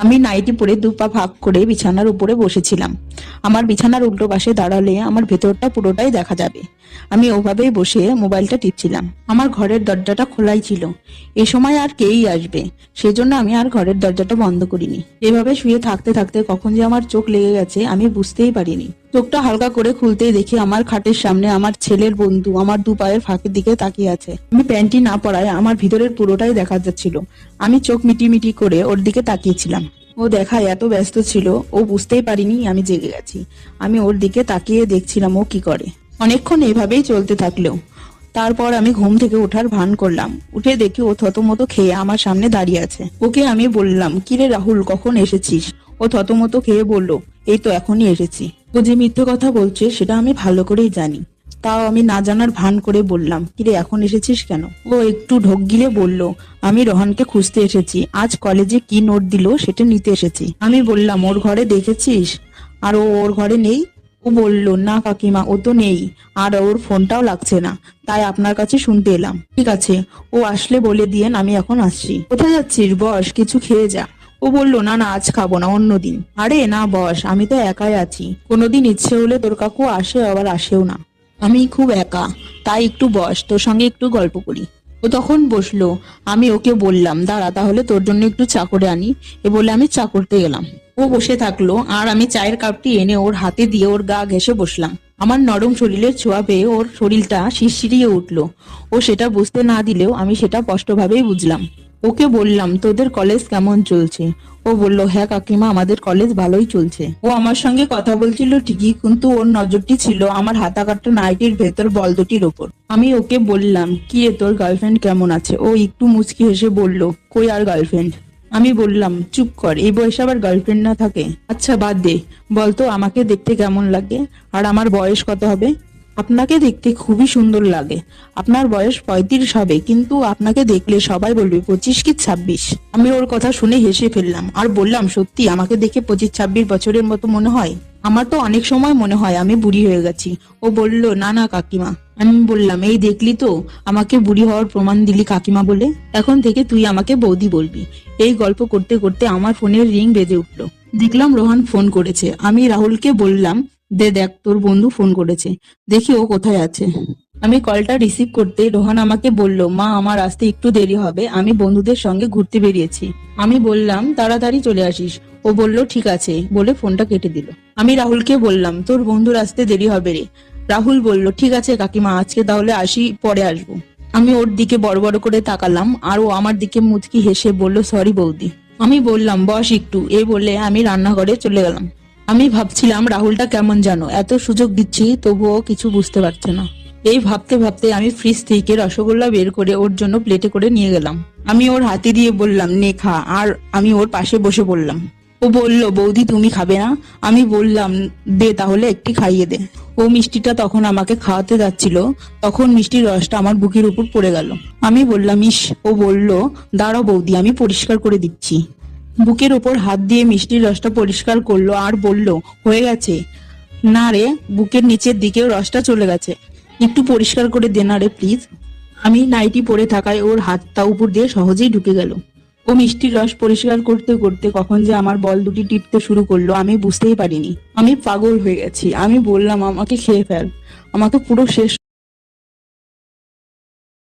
আমি নাইটি পরে দুপা ভাগ করে বিছানার উপরে বসেছিলাম। আমার বিছানার উল্টো পাশে দাঁড়ালে আমার ভেতরটা পুরোটাই দেখা যাবে। আমি ওভাবেই বসে মোবাইলটা টিপছিলাম। আমার ঘরের দরজাটা খোলাই ছিল। এ সময় আর কেই আসবে, সেজন্য আমি আর ঘরের দরজাটা বন্ধ করিনি। এভাবে শুয়ে থাকতে থাকতে কখন যে আমার চোখ লেগে গেছে আমি বুঝতেই পারিনি। চোখটা হালকা করে খুলতেই দেখি আমার খাটের সামনে আমার ছেলের বন্ধু আমার দু পায়ের ফাঁকের দিকে তাকিয়ে আছে। আমি প্যান্টি না পরায় আমার ভিতরের পুরোটাই দেখা যাচ্ছিল। আমি চোখ মিটি করে ওর দিকে তাকিয়েছিলাম। ও দেখায় এত ব্যস্ত ছিল, ও বুঝতেই পারিনি আমি জেগে গেছি। আমি ওর দিকে তাকিয়ে দেখছিলাম ও কি করে। অনেকক্ষণ এভাবেই চলতে থাকলো। তারপর আমি ঘুম থেকে ওঠার ভান করলাম। উঠে দেখি ও থতমতো খেয়ে আমার সামনে দাঁড়িয়ে আছে। ওকে আমি বললাম, কিরে রাহুল, কখন এসেছিস? ও থতমতো খেয়ে বলল, এই তো এখনই এসেছি। ও যে মিথ্যে কথা বলছে সেটা আমি ভালো করেই জানি। তাও আমি না জানার ভান করে বললাম, কিরে এখন এসেছিস কেন? ও একটু ঢোক গিলে বলল, আমি রোহানকে খুঁজতে এসেছি। আজ কলেজে কি নোট দিল সেটা নিতে এসেছি। আমি বললাম, ওর ঘরে দেখেছিস? আর ও ওর ঘরে নেই? ও বলল, না কাকিমা, ও তো নেই, আর ওর ফোনটাও লাগছে না, তাই আপনার কাছে শুনতে এলাম। ঠিক আছে, ও আসলে বলে দিয়েন আমি এখন আসছি। কোথায় যাচ্ছিস? বস, কিছু খেয়ে যা। ও বলল, না না, আজ খাবো না, অন্যদিন। আরে না বস, আমি তো একাই আছি। কোনোদিন ইচ্ছে হলে তোর কাকু আসে, আবার আসেও না। আমি খুব একা, তাই একটু বস, তোর সঙ্গে একটু গল্প করি। ও তখন বসলো। আমি ওকে বললাম, দাঁড়া তাহলে তোর জন্য একটু চা করে আনি। এ বলে আমি চা করতে গেলাম। ও বসে থাকলো আর আমি চায়ের কাপটি এনে ওর হাতে দিয়ে ওর গা ঘেঁষে বসলাম। আমার নরম শরীরের ছোঁয়া পেয়ে ওর শরীরটা শিরশিরিয়ে উঠলো। ও সেটা বুঝতে না দিলেও আমি সেটা স্পষ্টভাবেই বুঝলাম। ওকে বললাম, তোদের কলেজ কেমন চলছে? ও বলল, হ্যাঁ কাকিমা, আমাদের কলেজ ভালোই চলছে। ও আমার সঙ্গে কথা বলছিল ঠিকই, কিন্তু ওর নজরটি ছিল আমার হাতা কাটা নাইটির ভেতর বল দুটির ওপর। আমি ওকে বললাম, কি রে, তোর গার্লফ্রেন্ড কেমন আছে? ও একটু মুচকি হেসে বলল, কই আর গার্লফ্রেন্ড? আমি বললাম, চুপ কর, এই বয়সে আবার গার্লফ্রেন্ড না থাকে? আচ্ছা বাদ দে, বলতো আমাকে দেখতে কেমন লাগে, আর আমার বয়স কত হবে? আপনাকে দেখতে খুবই সুন্দর লাগে। আপনার বয়স 35 হবে, কিন্তু আপনাকে দেখলে সবাই বলবে 25 কি 26। আমি ওর কথা শুনে হেসে ফেললাম আর বললাম, সত্যি আমাকে দেখে 25-26 বছরের মতো মনে হয়? আমার তো অনেক সময় মনে হয় আমি বুড়ি হয়ে গেছি। ও বলল, না না কাকিমা। আমি বললাম, এই দেখলি তো, আমাকে বুড়ি হওয়ার প্রমাণ দিলি কাকিমা বলে। এখন থেকে তুই আমাকে বৌদি বলবি। এই গল্প করতে করতে আমার ফোনের রিং বেজে উঠলো। দেখলাম রোহান ফোন করেছে। আমি রাহুলকে বললাম, দে দেখ, তোর বন্ধু ফোন করেছে, দেখি ও কোথায় আছে। আমি কলটা রিসিভ করতে রোহান আমাকে বলল, মা আমার আসতে একটু দেরি হবে, আমি বন্ধুদের সঙ্গে ঘুরতে বেরিয়েছি। আমি বললাম, তাড়াতাড়ি চলে আসিস। ও বলল, ঠিক আছে, বলে ফোনটা কেটে দিল। আমি রাহুলকে বললাম, তোর বন্ধুর আসতে দেরি হবে রে। রাহুল বলল, ঠিক আছে কাকিমা, আজকে তাহলে আসি, পরে আসবো। আমি ওর দিকে বড় বড় করে তাকালাম আর ও আমার দিকে মুচকি হেসে বলল, সরি বৌদি। আমি বললাম, বস একটু, এই বলে আমি রান্নাঘরে চলে গেলাম। আমি ভাবছিলাম রাহুলটা কেমন জানো, এত সুযোগ দিচ্ছি তবুও কিছু বুঝতে পারছে না। এই ভাবতে ভাবতে আমি ফ্রিজ থেকে রসগোল্লা বের করে ওর জন্য প্লেটে করে নিয়ে গেলাম। আমি ওর হাতে দিয়ে বললাম, নে খা। আর আমি ওর পাশে বসে বললাম। ও বলল, বৌদি তুমি খাবে না? আমি বললাম, দে তাহলে একটি খাইয়ে দে। ও মিষ্টিটা তখন আমাকে খাওয়াতে যাচ্ছিল, তখন মিষ্টির রসটা আমার বুকের উপর পড়ে গেল। আমি বললাম, ইস। ও বলল, দাঁড়াও বৌদি, আমি পরিষ্কার করে দিচ্ছি। বুকের ওপর হাত দিয়ে মিষ্টির রসটা পরিষ্কার করলো আর বলল, হয়ে গেছে? না রে, বুকের নিচের দিকেও রসটা চলে গেছে, একটু পরিষ্কার করে দে না রে প্লিজ। আমি নাইটি পরে থাকায় ওর হাতটা উপর দিয়ে সহজেই ঢুকে গেল। ও মিষ্টির রস পরিষ্কার করতে করতে কখন যে আমার বল দুটি টিপতে শুরু করলো আমি বুঝতেই পারিনি। আমি পাগল হয়ে গেছি। আমি বললাম, আমাকে খেয়ে ফেল, আমাকে পুরো শেষ